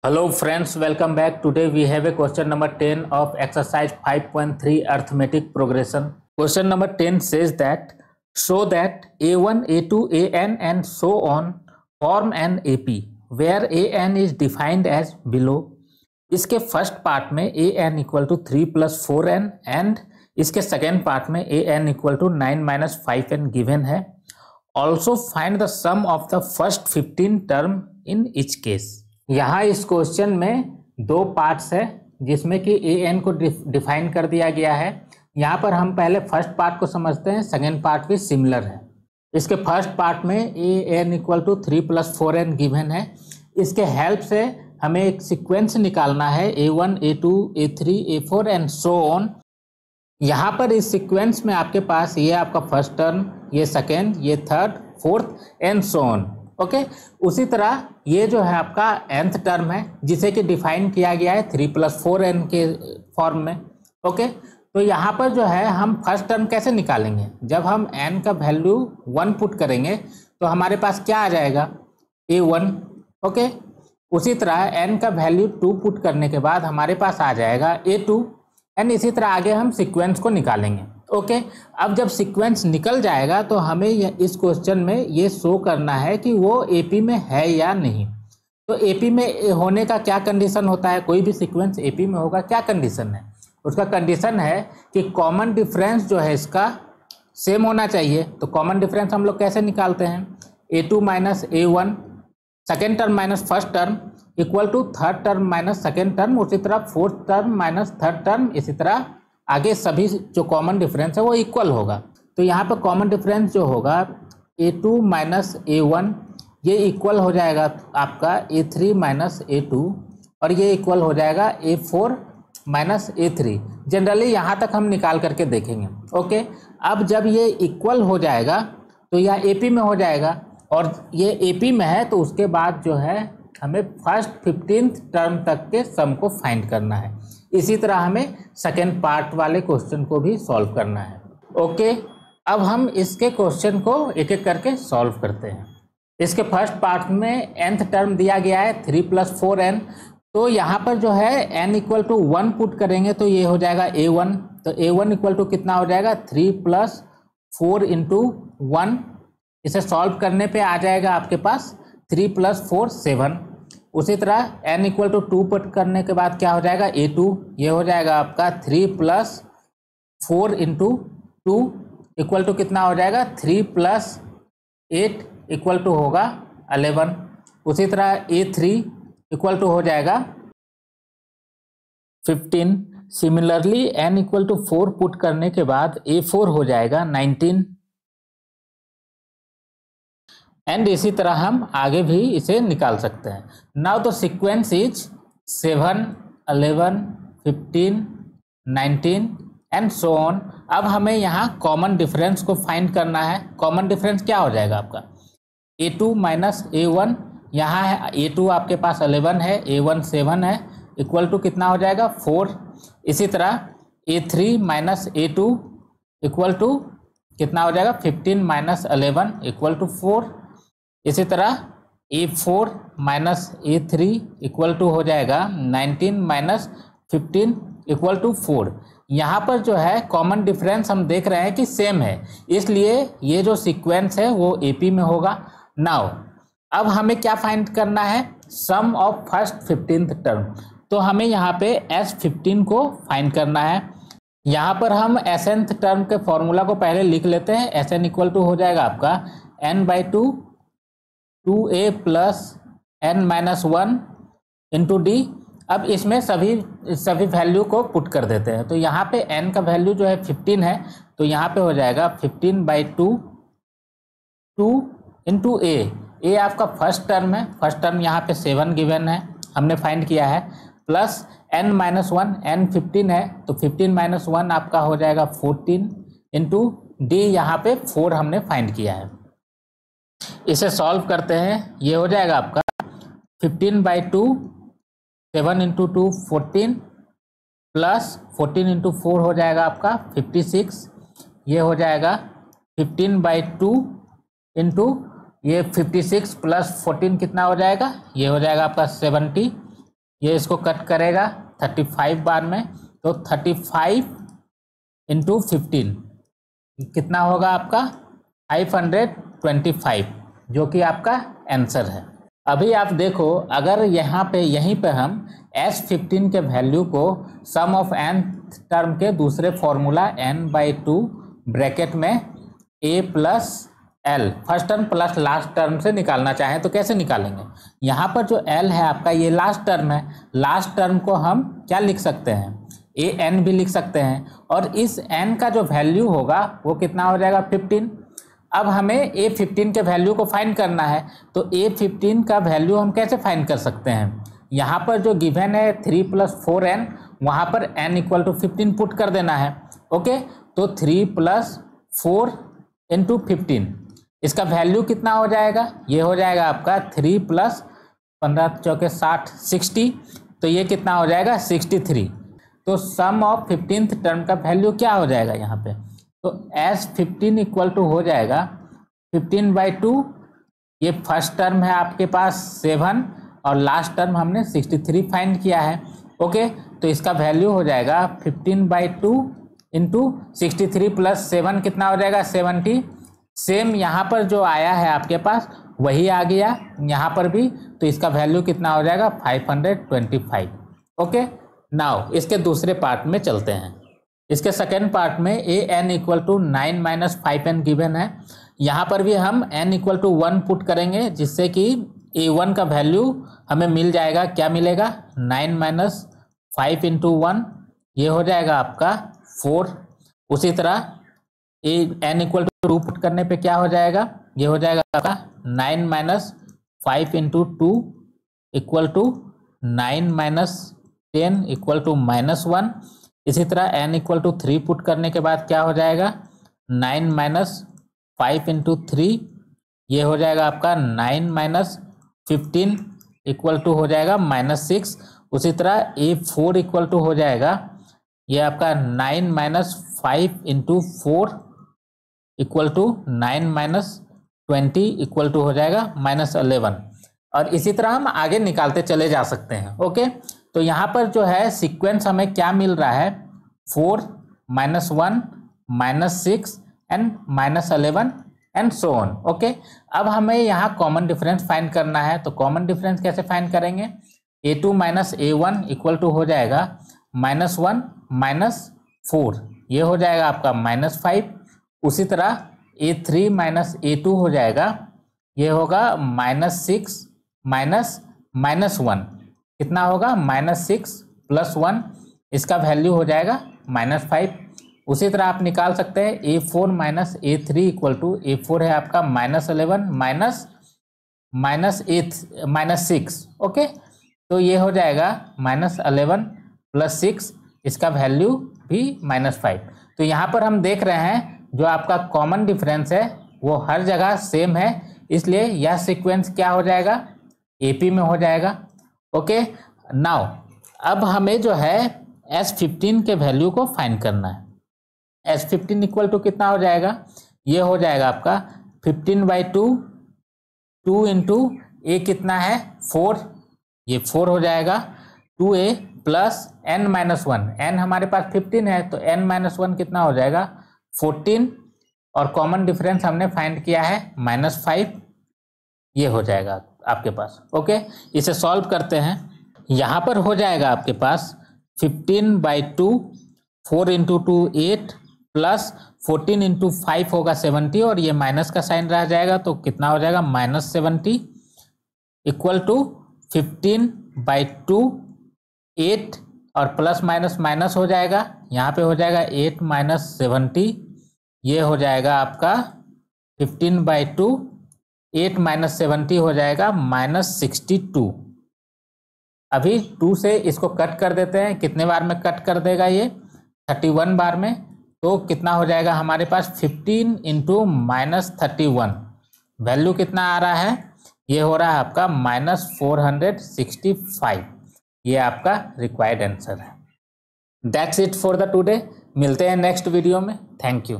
Hello friends, welcome back. Today we have a question number 10 of exercise 5.3 arithmetic progression. Question number 10 says that show that A1, A2, AN and so on form an AP where AN is defined as below. इसके first part में AN equal to 3 + 4n and इसके second part में AN equal to 9 - 5n given है. Also find the sum of the first 15 term in each case. यहाँ इस question में दो parts है जिसमें कि AN को डिफाइन कर दिया गया है. यहाँ पर हम पहले फर्स्ट पार्ट को समझते हैं, सेकेंड पार्ट भी सिमिलर है. इसके फर्स्ट पार्ट में AN equal to 3 + 4n given है. इसके हेल्प से हमें एक सीक्वेंस निकालना है A1, A2, A3, A4 and so on. यहाँ पर इस सीक्वेंस में आपके पास ये आपका फर्स्ट टर्म, ये सेकेंड, ये third, fourth and so on. Okay, उसी तरह ये जो है आपका nth टर्म है जिसे कि डिफाइन किया गया है 3 + 4n के फॉर्म में. ओके, तो यहाँ पर जो है हम फर्स्ट टर्म कैसे निकालेंगे. जब हम n का वैल्यू 1 पुट करेंगे तो हमारे पास क्या आ जाएगा, A1. ओके, उसी तरह n का वैल्यू 2 पुट करने के बाद हमारे पास आ जाएगा A2 एंड इसी तरह आगे हम सीक्वेंस को निकालेंगे. ओके, अब जब सीक्वेंस निकल जाएगा तो हमें इस क्वेश्चन में ये शो करना है कि वो AP में है या नहीं. तो AP में होने का क्या कंडीशन होता है, कोई भी सीक्वेंस AP में होगा, क्या कंडीशन है उसका. कंडीशन है कि कॉमन डिफरेंस जो है इसका सेम होना चाहिए. तो कॉमन डिफरेंस हम लोग कैसे निकालते हैं, A2 - A1 second term minus first term equal to third term minus second term, उसी तरह fourth term minus third term, इसी तरह आगे सभी जो कॉमन डिफरेंस है वो इक्वल होगा. तो यहाँ पर कॉमन डिफरेंस जो होगा A2 - A1 ये इक्वल हो जाएगा आपका A3 - A2 और ये इक्वल हो जाएगा A4 - A3. जनरली यहाँ तक हम निकाल करके देखेंगे. ओके, अब जब ये इक्वल हो जाएगा तो यह AP में हो जाएगा और ये AP में है तो उसके बाद जो है हमें फर्स्ट 15th टर्म तक के सम को फाइंड करना है. इसी तरह हमें सेकेंड पार्ट वाले क्वेश्चन को भी सॉल्व करना है. ओके, अब हम इसके क्वेश्चन को एक एक करके सॉल्व करते हैं. इसके फर्स्ट पार्ट में nth टर्म दिया गया है 3 + 4n. तो यहाँ पर जो है n इक्वल टू 1 पुट करेंगे तो ये हो जाएगा A1. तो A1 इक्वल टू कितना हो जाएगा, 3 + 4 × 1. इसे सॉल्व करने पे आ जाएगा आपके पास 3 + 4 7. उसी तरह n इक्वल टू 2 पुट करने के बाद क्या हो जाएगा, A2. ये हो जाएगा आपका 3 + 4 × 2 इक्वल टू कितना हो जाएगा, 3 + 8 इक्वल टू होगा 11. उसी तरह A3 इक्वल टू हो जाएगा 15. Similarly n equal to 4 put करने के बाद A4 हो जाएगा 19 एंड इसी तरह हम आगे भी इसे निकाल सकते हैं. Now the sequence is 7, 11, 15, 19 and so on. अब हमें यहाँ कॉमन डिफरेंस को फाइंड करना है. कॉमन डिफरेंस क्या हो जाएगा आपका, A2 - A1. यहाँ है A2 आपके पास 11 है, A1 7 है, इक्वल टू कितना हो जाएगा 4. इसी तरह A3 - A2 इक्वल टू कितना हो जाएगा 15 - 11 इक्वल टू 4. इसी तरह A4 - A3 इक्वल टू हो जाएगा 19 - 15 इक्वल टू 4. यहाँ पर जो है कॉमन डिफरेंस हम देख रहे हैं कि सेम है, इसलिए ये जो सीक्वेंस है वो AP में होगा. नाउ अब हमें क्या फाइंड करना है, सम ऑफ फर्स्ट 15th टर्म. तो हमें यहाँ पे S15 को फाइंड करना है. यहाँ पर हम SNth टर्म के फॉर्मूला को पहले लिख लेते हैं. SN इक्वल टू हो जाएगा आपका n/2 2a + n - 1 × d. अब इसमें सभी वैल्यू को पुट कर देते हैं. तो यहाँ पे n का वैल्यू जो है 15 है, तो यहाँ पे हो जाएगा 15/2 2 × a. a आपका फर्स्ट टर्म है, फर्स्ट टर्म यहाँ पे 7 गिवन है, हमने फाइंड किया है, प्लस n - 1, n 15 है तो 15 - 1 आपका हो जाएगा 14 × d. यहाँ पे 4 हमने फाइंड किया है. इसे सॉल्व करते हैं. ये हो जाएगा आपका 15/2 7 × 2 14 प्लस 14 × 4 हो जाएगा आपका 56. ये हो जाएगा 15/2 × ये 56 + 14 कितना हो जाएगा, ये हो जाएगा आपका 70 ये इसको कट करेगा 35 बार में, तो 35 इंटू 15 कितना होगा आपका 525, जो कि आपका आंसर है। अभी आप देखो, अगर यहाँ पे यहीं पे हम S15 के वैल्यू को सम ऑफ n टर्म के दूसरे फॉर्मूला n/2 ब्रैकेट में a plus l first term plus last term से निकालना चाहें तो कैसे निकालेंगे। यहाँ पर जो l है आपका, ये लास्ट टर्म है। लास्ट टर्म को हम क्या लिख सकते हैं, an भी लिख सकते हैं, और इस n का जो वैल्यू होगा वो कितना हो जाएगा 15। अब हमें a15 के वैल्यू को फाइंड करना है, तो a15 का वैल्यू हम कैसे फाइंड कर सकते हैं। यहाँ पर जो गिवन है 3 + 4n, वहाँ पर n = 15 पुट कर देना है। ओके, तो 3 + 4 × 15, इसका वैल्यू कितना हो जाएगा, ये हो जाएगा आपका 3 + 15 × 60 60, तो ये कितना हो जाएगा 63। तो सम ऑफ 15th टर्म का वैल्यू क्या हो जाएगा यहाँ पे, तो S15 = हो जाएगा 15/2, ये फर्स्ट टर्म है आपके पास 7 और लास्ट टर्म हमने 63 फाइंड किया है। ओके, तो इसका वैल्यू हो जाएगा 15/2 × 63 + 7 कितना हो जाएगा 70। सेम यहाँ पर जो आया है आपके पास वही आ गया यहाँ पर भी, तो इसका वैल्यू कितना हो जाएगा 525। ओके, नाउ इसके दूसरे पार्ट में चलते हैं। इसके सेकेंड पार्ट में an = 9 - 5n गिवन है। यहाँ पर भी हम n = 1 पुट करेंगे, जिससे कि a1 का वैल्यू हमें मिल जाएगा, क्या मिलेगा 9 - 5 × 1, ये हो जाएगा आपका 4। उसी तरह n = 2 पुट करने पे क्या हो जाएगा, ये हो जाएगा आपका 9 - 5 × 2 = 9 - 10 = -1। इसी तरह n = 3 पुट करने के बाद क्या हो जाएगा 9 - 5 × 3, ये हो जाएगा आपका 9 - 15 = हो जाएगा -6। उसी तरह a4 = हो जाएगा, ये आपका 9 - 5 × 4 = 9 - 20 = हो जाएगा -11। और इसी तरह हम आगे निकालते चले जा सकते हैं। ओके, तो यहाँ पर जो है सीक्वेंस हमें क्या मिल रहा है 4 - 1 -6 and -11 and so on. Okay, अब हमें यहाँ कॉमन डिफरेंस फाइंड करना है, तो कॉमन डिफरेंस कैसे फाइंड करेंगे, a2 - a1 = हो जाएगा -1 - 4, ये हो जाएगा आपका -5। उसी तरह a3 - a2 हो जाएगा, ये होगा -6 -1, कितना होगा -6 + 1, इसका वैल्यू हो जाएगा -5। उसी तरह आप निकाल सकते हैं a4 - a3 = a4 है आपका -11 -6। ओके, तो ये हो जाएगा -11 + 6, इसका वैल्यू भी -5। तो यहाँ पर हम देख रहे हैं जो आपका कॉमन डिफरेंस है वो हर जगह सेम है, इसलिए यह सीक्वेंस क्या हो जाएगा AP में हो जाएगा। ओके, नाउ अब हमें जो है S15 के वैल्यू को फाइंड करना है। S15 = कितना हो जाएगा, ये हो जाएगा आपका 15/2, 2 × a कितना है 4, ये 4 हो जाएगा 2a + n - 1, n हमारे पास 15 है, तो n - 1 कितना हो जाएगा 14, और कॉमन डिफरेंस हमने फाइंड किया है -5, ये हो जाएगा आपके पास। ओके, इसे सॉल्व करते हैं। यहाँ पर हो जाएगा आपके पास 15/2, 4 × 2 8 + 14 × 5 होगा 70, और ये माइनस का साइन रह जाएगा, तो कितना हो जाएगा -70 = 15/2 8, और प्लस माइनस माइनस हो जाएगा, यहाँ पे हो जाएगा 8 - 70, ये हो जाएगा आपका 15/2 8 - 70 हो जाएगा -62। अभी 2 से इसको कट कर देते हैं, कितने बार में कट कर देगा ये 31 बार में, तो कितना हो जाएगा हमारे पास 15 × -31, वैल्यू कितना आ रहा है, ये हो रहा है आपका -465, ये आपका रिक्वायर्ड आंसर है। That's it for the today, मिलते हैं नेक्स्ट वीडियो में। Thank you.